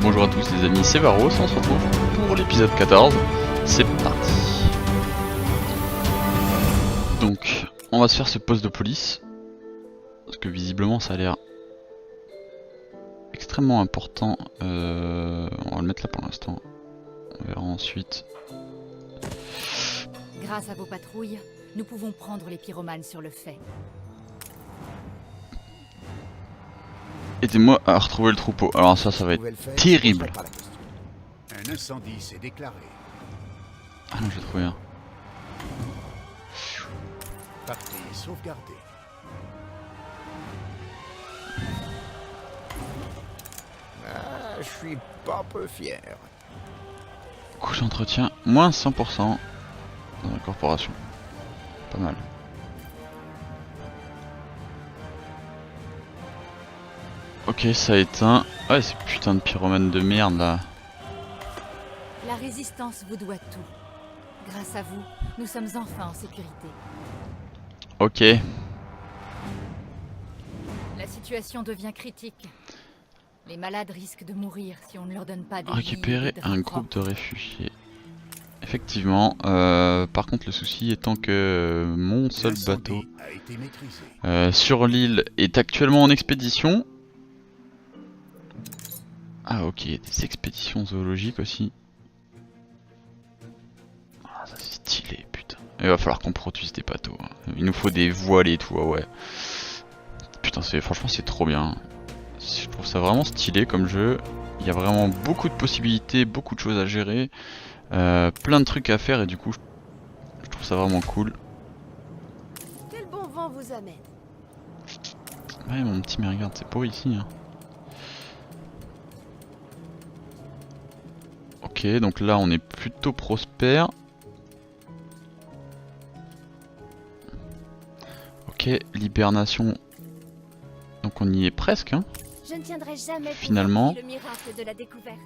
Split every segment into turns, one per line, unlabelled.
Bonjour à tous les amis, c'est Varos, on se retrouve pour l'épisode 14, c'est parti. Donc, on va se faire ce poste de police, parce que visiblement ça a l'air extrêmement important, on va le mettre là pour l'instant, on verra ensuite.
Grâce à vos patrouilles, nous pouvons prendre les pyromanes sur le fait.
Aidez-moi à retrouver le troupeau, alors ça va être terrible.
Un incendie s'est déclaré.
Ah non, j'ai trouvé un.
Partie sauvegardée. Ah, je suis pas peu fier.
Couche d'entretien, moins 100% dans la corporation. Pas mal. Ok, ça a éteint. Ouais, ces putains de pyromanes de merde là.
La résistance vous doit tout. Grâce à vous, nous sommes enfin en sécurité.
Ok.
La situation devient critique. Les malades risquent de mourir si on ne leur donne pas des
Récupérer
lits et
un
draps
groupe de
propres.
réfugiés. Effectivement. Par contre, le souci étant que mon seul bateau
L'incendie a été maîtrisé.
sur l'île est actuellement en expédition. Ah ok, il y a des expéditions zoologiques aussi. Ah ça c'est stylé putain. Il va falloir qu'on produise des bateaux. Hein. Il nous faut des voiles et tout, ah ouais. Putain franchement c'est trop bien. Je trouve ça vraiment stylé comme jeu. Il y a vraiment beaucoup de possibilités, beaucoup de choses à gérer. Plein de trucs à faire et du coup je trouve ça vraiment cool.
Quel bon vent vous amène?
Ouais mon petit mais regarde c'est beau ici hein. Ok donc là on est plutôt prospère. Ok l'hibernation. Donc on y est presque hein.
Je ne tiendrai jamais pour
Finalement.
oublier le miracle de la découverte.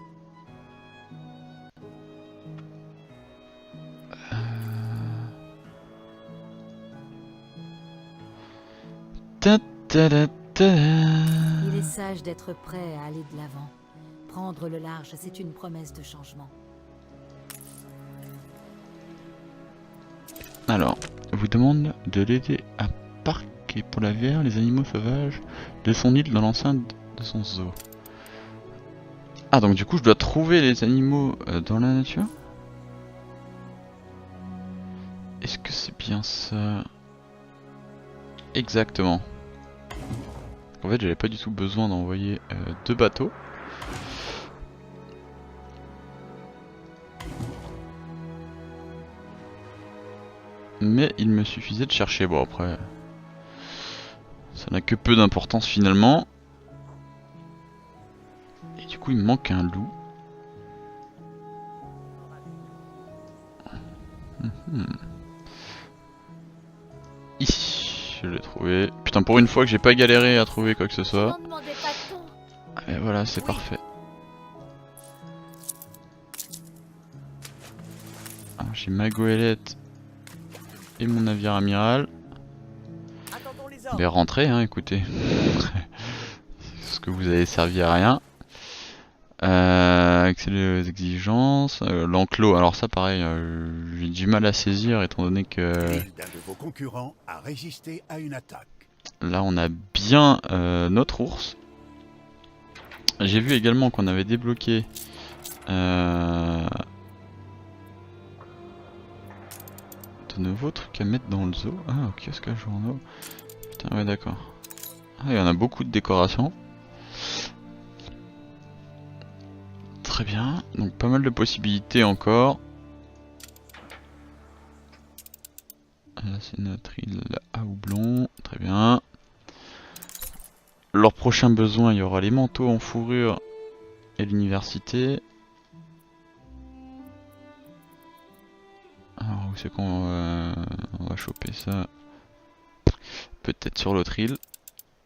Ta ta ta ta.
Il est sage d'être prêt à aller de l'avant. Prendre le large, c'est une promesse de changement.
Alors, vous demande de l'aider à parquer pour la VR les animaux sauvages de son île dans l'enceinte de son zoo. Ah donc du coup je dois trouver les animaux dans la nature. Est-ce que c'est bien ça? Exactement. En fait j'avais pas du tout besoin d'envoyer deux bateaux. Mais il me suffisait de chercher. Bon après, ça n'a que peu d'importance finalement. Et du coup il me manque un loup. Ici, je l'ai trouvé. Putain pour une fois que j'ai pas galéré à trouver quoi que ce soit.
N'en demandez pas tant.
Et voilà c'est parfait. Alors j'ai ma goélette et mon navire amiral. Ben rentrez hein écoutez. Ce que vous avez servi à rien. Accélérer les exigences. L'enclos, alors ça pareil, j'ai du mal à saisir étant donné que
L'île d'un de vos concurrents a résisté à une attaque.
là on a bien notre ours. J'ai vu également qu'on avait débloqué de nouveaux trucs à mettre dans le zoo. Ah, au kiosque à journaux. Putain, ouais, d'accord. Ah, il y en a beaucoup de décorations. Très bien, donc pas mal de possibilités encore. Là, c'est notre île à houblon. Très bien. Leur prochain besoin, il y aura les manteaux en fourrure et l'université. Alors où c'est qu'on va choper ça? Peut-être sur l'autre île.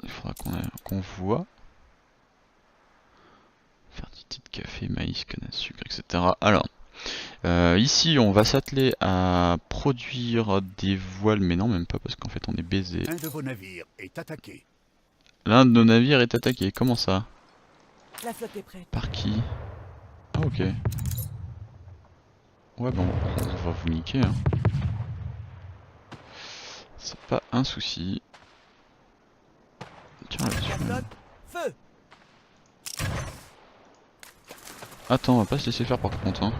Il faudra qu'on voit. Faire du petit café, maïs, canne à sucre, etc. Alors, ici on va s'atteler à produire des voiles, mais non même pas parce qu'en fait on est baisé.
Un de vos navires est attaqué.
L'un de nos navires est attaqué, comment ça?
La flotte est prête.
Par qui? Ah ok. Ouais bon, on va vous niquer hein. C'est pas un souci. Tiens
La
là-dessus.
flotte, feu!
Attends, on va pas se laisser faire par contre hein.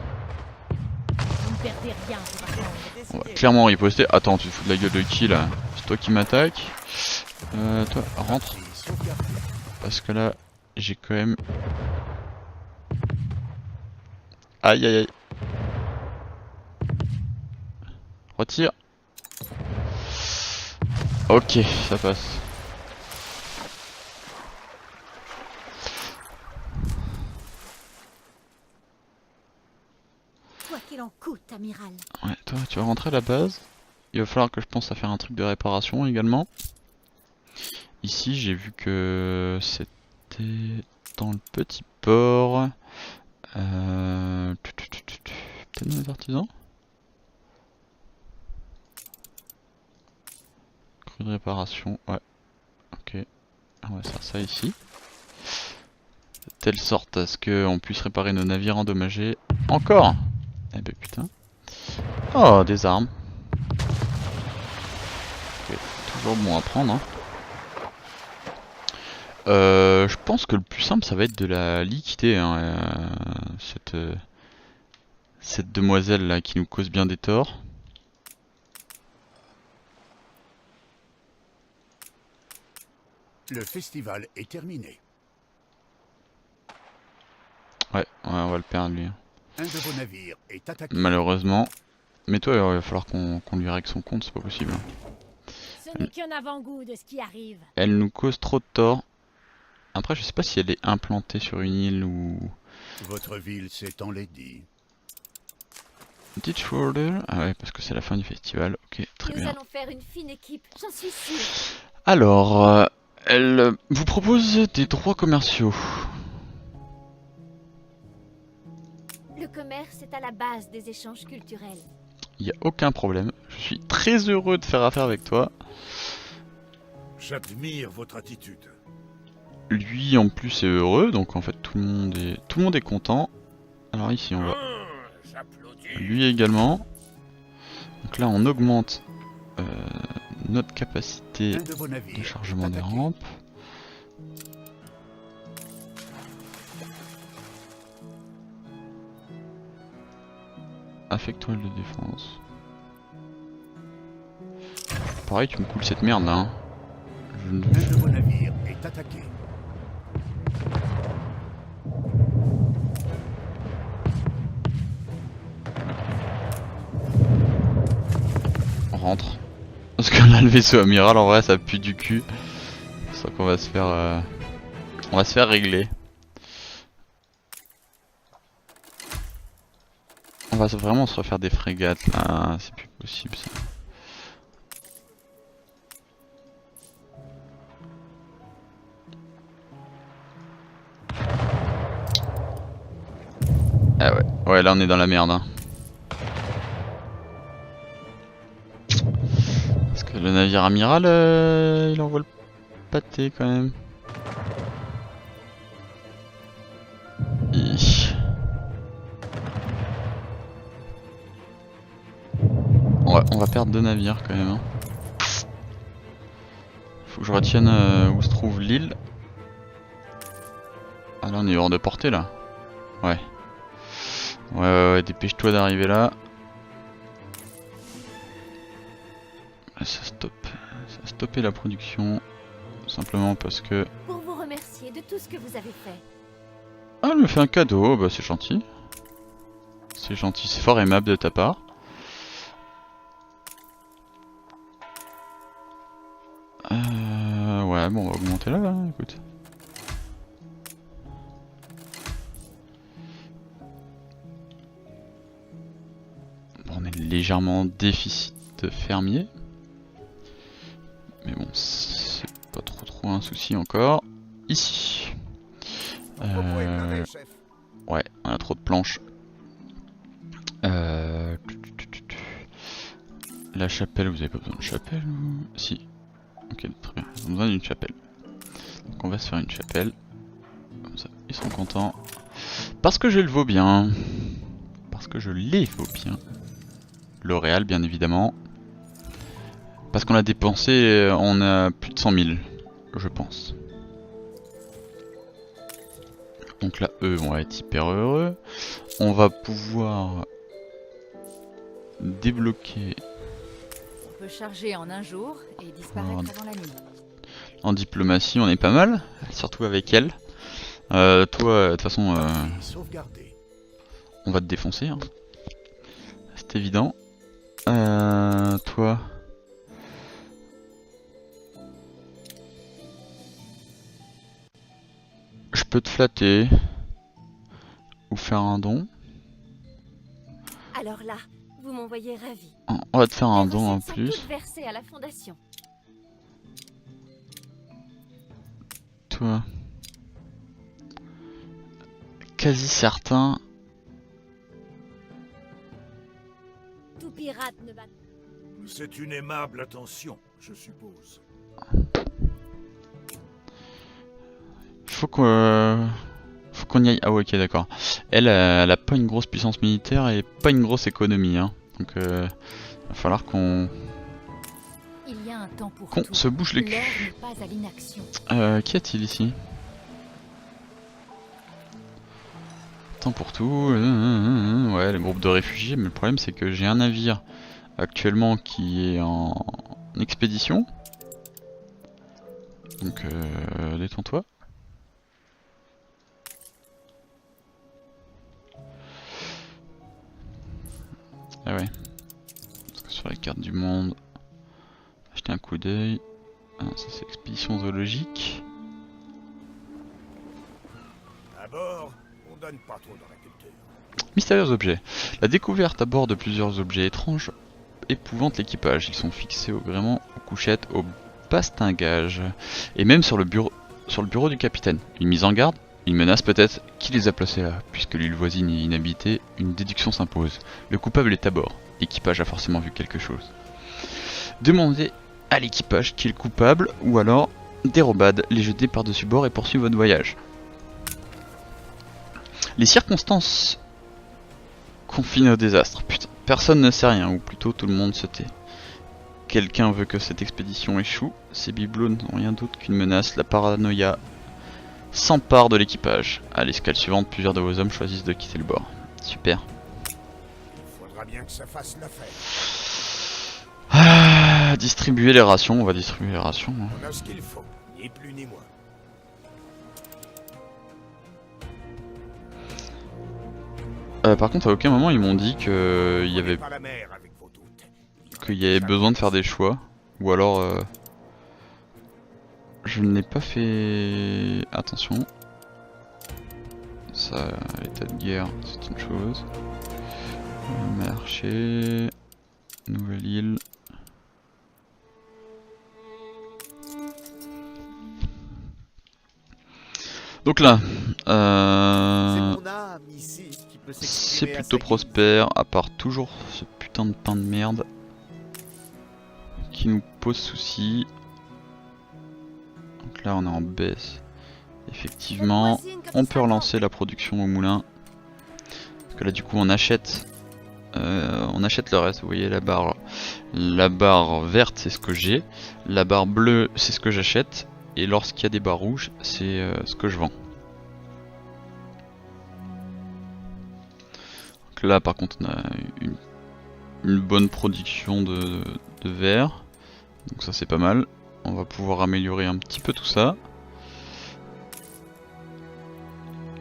Vous ne perdez rien pour attendre.
On va
Décidé.
clairement riposter. Attends, tu te fous de la gueule de qui là? C'est toi qui m'attaque. Toi, rentre. Parce que là, j'ai quand même... Aïe aïe aïe. Retire. Ok, ça passe.
Quoi qu'il en coûte, amiral.
Ouais, toi, tu vas rentrer à la base. Il va falloir que je pense à faire un truc de réparation également. Ici, j'ai vu que c'était dans le petit port. Peut-être dans les artisans? Cru de réparation, ouais. Ok. On va faire ça ici. De telle sorte à ce qu'on puisse réparer nos navires endommagés. Encore! Eh ben putain. Oh, des armes. Ok, toujours bon à prendre. Hein. Je pense que le plus simple, ça va être de la liquider. Hein, cette demoiselle là qui nous cause bien des torts.
Le festival est terminé.
Ouais, on va le perdre lui.
Un de vos navires est attaqué.
Malheureusement. Mais toi, il va falloir qu'on lui règle son compte, c'est pas possible.
Ce n'est qu'un avant-goût de ce qui arrive.
Elle nous cause trop de tort. Après, je sais pas si elle est implantée sur une île ou...
Votre ville s'est enlaidie.
Ditchwater. Ah ouais, parce que c'est la fin du festival. Ok, très
Nous
bien.
allons faire une fine équipe, j'en suis sûre.
Alors, elle vous propose des droits commerciaux.
Le commerce est à la base des échanges culturels.
Il n'y a aucun problème. Je suis très heureux de faire affaire avec toi.
J'admire votre attitude.
Lui en plus est heureux, donc en fait tout le monde est content. Alors ici on va... Lui également. Donc là on augmente notre capacité
Un de vos navires
de chargement
est
des
attaqué.
rampes. Affecte-toi de défense. Pareil, tu me coules cette merde là. Hein. Je ne-
Un de vos navires est attaqué.
On rentre. Parce que là, le vaisseau amiral, en vrai, ça pue du cul. C'est ça qu'on va se faire. On va se faire régler. On va vraiment se refaire des frégates là. C'est plus possible ça. Ah ouais, ouais là on est dans la merde hein. Parce que le navire amiral il envoie le pâté quand même. Hi. On va perdre 2 navires quand même hein. Faut que je retienne où se trouve l'île. Ah là on est hors de portée là. Ouais. Ouais, dépêche-toi d'arriver là. Ça stoppe. Ça a stoppé la production. Simplement parce que...
Pour vous remercier de tout ce que vous avez fait.
Ah, elle me fait un cadeau, bah c'est gentil. C'est gentil, c'est fort aimable de ta part. Ouais, bon, on va augmenter là, écoute. Bon, on est légèrement en déficit de fermier. Mais bon, c'est pas trop un souci encore. Ici.
Propos est blindé, chef.
Ouais, on a trop de planches. La chapelle, vous avez pas besoin de chapelle ou... Si. Ok, très bien. On a besoin d'une chapelle. Donc on va se faire une chapelle. Comme ça. ils sont contents. Parce que je le vaux bien. Parce que je les vaux bien. L'Oréal, bien évidemment. Parce qu'on a dépensé, on a plus de 100 000, je pense. Donc là, eux vont être hyper heureux. On va pouvoir débloquer
On peut charger en un jour et disparaître avant la nuit.
en diplomatie, on est pas mal, surtout avec elle. Toi, de toute façon,
Sauvegardé.
on va te défoncer, hein. C'est évident. Toi... Je peux te flatter. Ou faire un don.
Alors là, vous m'envoyez ravi.
On va te faire un
Les
don en
recettes sont
plus.
toutes versées à la fondation.
Toi. Quasi certain.
Tout pirate ne bat.
C'est une aimable attention, je suppose.
Faut qu'on y aille. Ah ouais, ok, d'accord. Elle, elle a pas une grosse puissance militaire et pas une grosse économie, hein. Donc va falloir qu'on
Il y a un temps pour tout.
se bouge le
L'heure
cul.
n'est pas à l'inaction.
Qu'y a-t-il ici? Temps pour tout. Ouais, le groupe de réfugiés. Mais le problème, c'est que j'ai un navire actuellement qui est en expédition. Donc détends-toi. Ah ouais. Parce que sur la carte du monde, acheter un coup d'œil. Ah, ça c'est expédition zoologique.
À bord, on donne pas trop dans la culture.
Mystérieux objets. La découverte à bord de plusieurs objets étranges épouvante l'équipage. Ils sont fixés au gréement, aux couchettes, au bastingage. Et même sur le bureau du capitaine. Une mise en garde, une menace peut-être. Qui les a placés là? Puisque l'île voisine est inhabitée, une déduction s'impose. Le coupable est à bord. L'équipage a forcément vu quelque chose. Demandez à l'équipage qui est le coupable, ou alors dérobade, les jeter par-dessus bord et poursuivre votre voyage. Les circonstances confinent au désastre. Putain, personne ne sait rien, ou plutôt tout le monde se tait. Quelqu'un veut que cette expédition échoue. Ces bibelots n'ont rien d'autre qu'une menace. La paranoïa s'empare de l'équipage. À l'escale suivante, plusieurs de vos hommes choisissent de quitter le bord. Super.
Il faudra bien que ça fasse l'affaire.
Distribuer les rations, on va distribuer les rations. Hein.
On a ce qu'il faut, ni plus ni moins.
Par contre, à aucun moment ils m'ont dit qu'il y avait
Pas la mer avec vos doutes.
qu'il y avait besoin de faire des choix, ou alors je n'ai pas fait attention. Ça, l'état de guerre, c'est une chose. Marché, nouvelle île. Donc là, c'est plutôt prospère, à part toujours ce putain de pain de merde qui nous pose souci. Donc là on est en baisse. Effectivement, on peut relancer la production au moulin. Parce que là du coup on achète le reste, vous voyez la barre verte c'est ce que j'ai, la barre bleue c'est ce que j'achète, et lorsqu'il y a des barres rouges c'est ce que je vends. Donc là par contre on a une bonne production de verre, donc ça c'est pas mal. On va pouvoir améliorer un petit peu tout ça.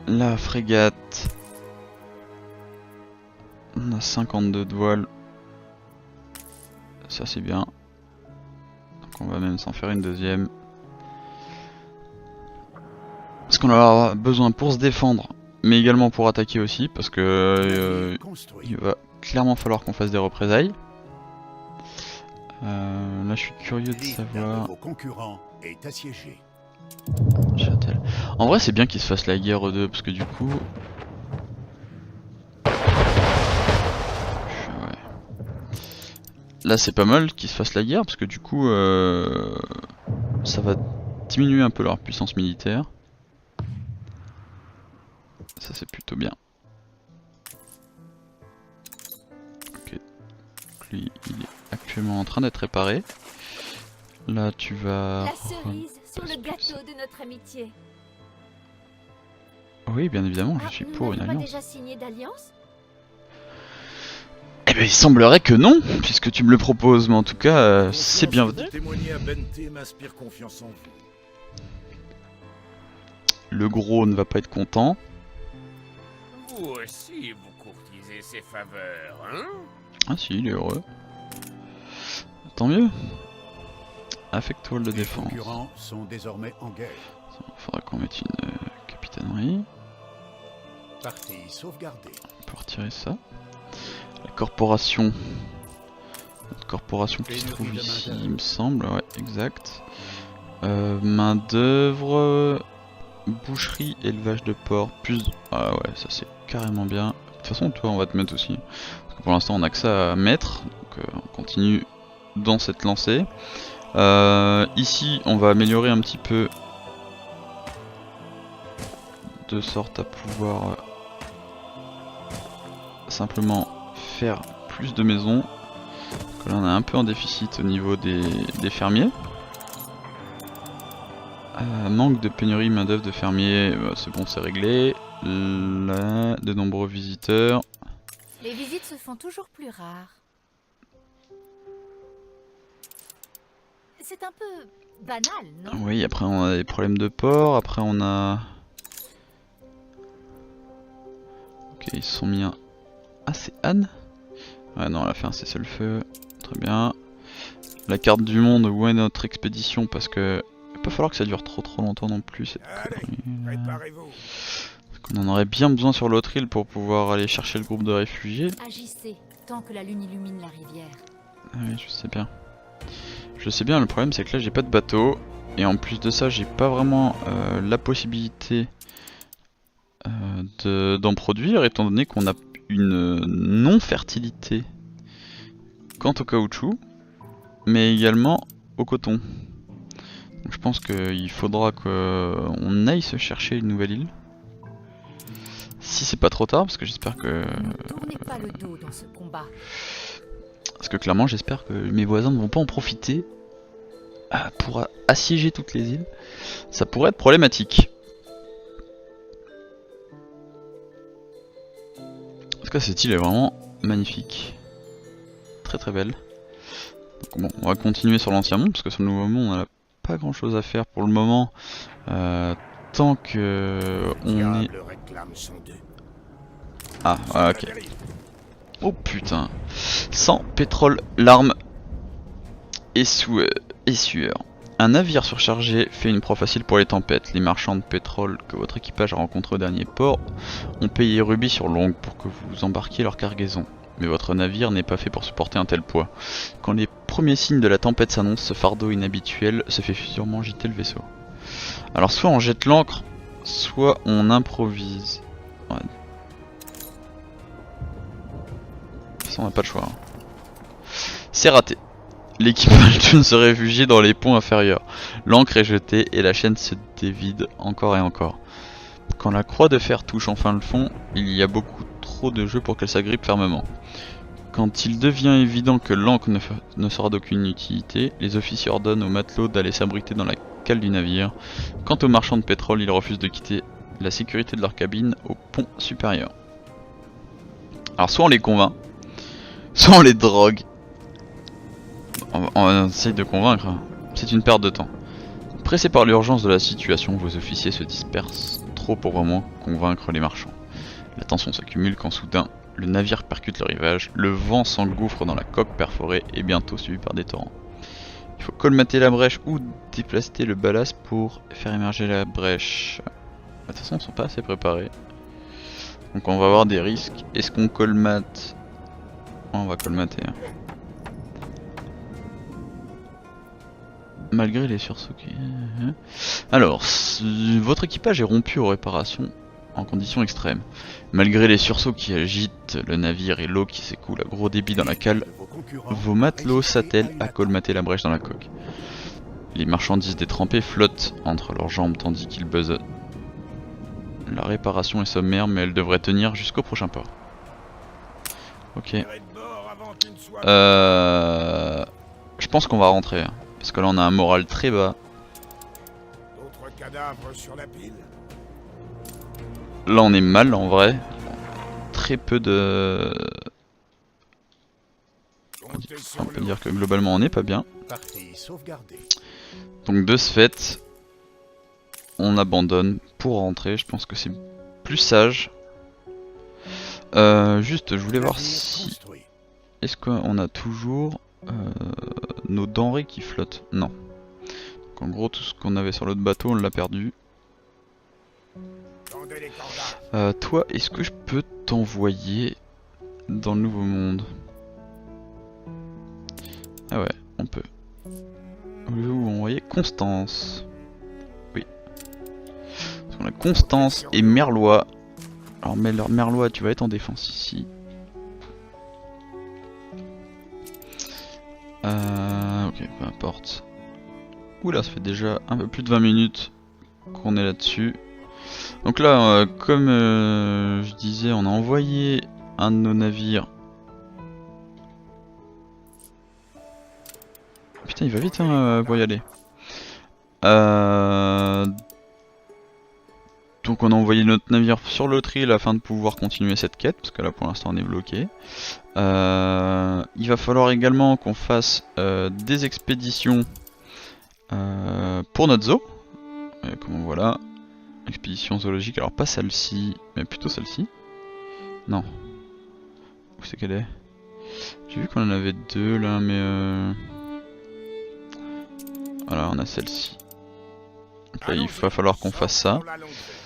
La frégate, on a 52 de voile, ça c'est bien. Donc on va même s'en faire une deuxième. Parce qu'on en aura besoin pour se défendre, mais également pour attaquer aussi, parce que il va clairement falloir qu'on fasse des représailles. Là je suis curieux de savoir...
Vos concurrents est assiégé.
Châtel. En vrai c'est bien qu'ils se fassent la guerre 2 parce que du coup... Ouais. Là c'est pas mal qu'ils se fassent la guerre parce que du coup ça va diminuer un peu leur puissance militaire. Ça c'est plutôt bien. Ok. Donc lui il est actuellement en train d'être réparé. Là tu vas...
La cerise sur le gâteau de notre amitié.
Oui bien évidemment je
Ah,
suis
nous
pour une
n'avons pas
alliance.
déjà signé d'alliance?
Eh ben il semblerait que non, puisque tu me le proposes, mais en tout cas c'est bienvenu.
Témoigner à Bente m'inspire confiance en vous.
Le gros ne va pas être content.
Vous aussi, vous courtisez ses faveurs, hein?
Ah si, il est heureux. Tant mieux. Affect-toile de
Les
défense.
concurrents sont désormais en guerre.
Faudra qu'on mette une capitainerie.
Partie sauvegardée.
On peut retirer ça. La corporation. Notre corporation qui se trouve
Pénurie de
ici,
main-d'œuvre.
il me semble. Ouais, exact. Main d'œuvre, boucherie, élevage de porc. Plus. Ah ouais, ça c'est carrément bien. De toute façon, toi, on va te mettre aussi. Parce que pour l'instant, on a que ça à mettre. Donc, on continue dans cette lancée. Ici, on va améliorer un petit peu. De sorte à pouvoir simplement faire plus de maisons. Donc là on est un peu en déficit au niveau des fermiers. Manque de pénurie main d'œuvre de fermiers, c'est bon, c'est réglé. Là, de nombreux visiteurs.
Les visites se font toujours plus rares. C'est un peu banal, non?
Oui, après on a des problèmes de port, après on a... Ok, ils se sont mis un... Ah, c'est Anne? Ouais, non, elle a fait un cessez-le-feu. Très bien. La carte du monde, où est notre expédition? Parce que... Il va pas falloir que ça dure trop longtemps non plus, cette
Allez,
connerie.
préparez-vous.
Parce qu'on en aurait bien besoin sur l'autre île pour pouvoir aller chercher le groupe de réfugiés.
Agissez tant que la lune illumine la rivière.
Ah oui, je sais bien. Je sais bien, le problème c'est que là j'ai pas de bateau. Et en plus de ça, j'ai pas vraiment la possibilité d'en produire, étant donné qu'on a une non-fertilité quant au caoutchouc, mais également au coton. Donc je pense qu'il faudra qu'on aille se chercher une nouvelle île. Si c'est pas trop tard, parce que j'espère que...
Ne tournez pas le dos dans ce combat.
Parce que clairement j'espère que mes voisins ne vont pas en profiter pour assiéger toutes les îles. Ça pourrait être problématique. En tout cas cette île est vraiment magnifique. Très très belle. Donc bon, on va continuer sur l'ancien monde, parce que sur le nouveau monde on n'a pas grand chose à faire pour le moment. Tant que on est...
Diable réclame son dû.
Ah, voilà, ok. Oh putain. Sang, pétrole, larmes et sueur. Un navire surchargé fait une proie facile pour les tempêtes. Les marchands de pétrole que votre équipage a rencontrés au dernier port ont payé rubis sur l'ongle pour que vous embarquiez leur cargaison. Mais votre navire n'est pas fait pour supporter un tel poids. Quand les premiers signes de la tempête s'annoncent, ce fardeau inhabituel se fait sûrement jeter le vaisseau. Alors soit on jette l'ancre, soit on improvise. Ouais. Ça on n'a pas le choix. Hein. C'est raté. L'équipage d'une se réfugie dans les ponts inférieurs. L'ancre est jetée et la chaîne se dévide encore et encore. Quand la croix de fer touche enfin le fond, il y a beaucoup trop de jeu pour qu'elle s'agrippe fermement. Quand il devient évident que l'ancre ne sera d'aucune utilité, les officiers ordonnent aux matelots d'aller s'abriter dans la cale du navire. Quant aux marchands de pétrole, ils refusent de quitter la sécurité de leur cabine au pont supérieur. Alors soit on les convainc, soit on les drogue. On essaye de convaincre, c'est une perte de temps. Pressés par l'urgence de la situation, vos officiers se dispersent trop pour vraiment convaincre les marchands. La tension s'accumule quand soudain, le navire percute le rivage, le vent s'engouffre dans la coque perforée et bientôt suivi par des torrents. Il faut colmater la brèche ou déplacer le ballast pour faire émerger la brèche. De toute façon, ils sont pas assez préparés. Donc on va avoir des risques. Est-ce qu'on colmate? On va colmater. Malgré les sursauts qui... Alors, votre équipage est rompu aux réparations en conditions extrêmes. Malgré les sursauts qui agitent le navire et l'eau qui s'écoule à gros débit dans la cale, vos matelots s'attellent à colmater la brèche dans la coque. Les marchandises détrempées flottent entre leurs jambes tandis qu'ils buzzent. La réparation est sommaire, mais elle devrait tenir jusqu'au prochain port. Ok.
Tirez de bord avant qu'il ne soit
Je pense qu'on va rentrer, hein, parce que là on a un moral très bas.
d'autres cadavres sur la pile.
Là on est mal en vrai. Très peu de...
Comptez
On
sur
peut
le
dire que globalement on n'est pas bien.
Partie sauvegardée.
Donc de ce fait, on abandonne pour rentrer. Je pense que c'est plus sage. Juste, je voulais voir
Navire
si...
construit.
Est-ce qu'on a toujours nos denrées qui flottent? Non. Donc en gros, tout ce qu'on avait sur l'autre bateau, on l'a perdu.
Tendez les cordages.
Toi, est-ce que je peux t'envoyer dans le Nouveau Monde? Ah ouais, on peut. Voulez-vous envoyer Constance? Oui. Parce qu'on a Constance et Merlois. Alors Merlois, tu vas être en défense ici. Ok, peu importe. Oula, ça fait déjà un peu plus de 20 minutes qu'on est là-dessus. Donc là, comme je disais, on a envoyé un de nos navires. Putain, il va vite hein, pour y aller. Donc on a envoyé notre navire sur l'autre île afin de pouvoir continuer cette quête, parce que là pour l'instant on est bloqué. Il va falloir également qu'on fasse des expéditions pour notre zoo. Comme voilà, expédition zoologique, alors pas celle-ci, mais plutôt celle-ci. Non. Où c'est qu'elle est? J'ai vu qu'on en avait deux là, mais... Voilà, on a celle-ci. Donc là il va falloir qu'on fasse ça.
Pour la longue traîne.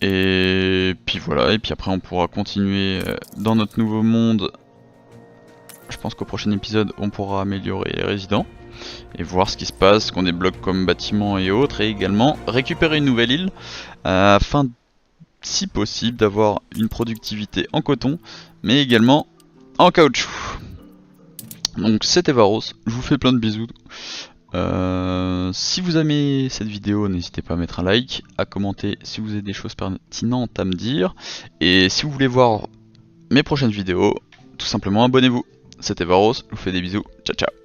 Et puis voilà, et puis après on pourra continuer dans notre nouveau monde. Je pense qu'au prochain épisode on pourra améliorer les résidents et voir ce qui se passe, ce qu'on débloque comme bâtiments et autres, et également récupérer une nouvelle île afin, si possible, d'avoir une productivité en coton, mais également en caoutchouc. Donc c'était Varos, je vous fais plein de bisous. Si vous aimez cette vidéo, n'hésitez pas à mettre un like, à commenter si vous avez des choses pertinentes à me dire. Et si vous voulez voir mes prochaines vidéos, tout simplement abonnez-vous. C'était Varos, je vous fais des bisous, ciao ciao.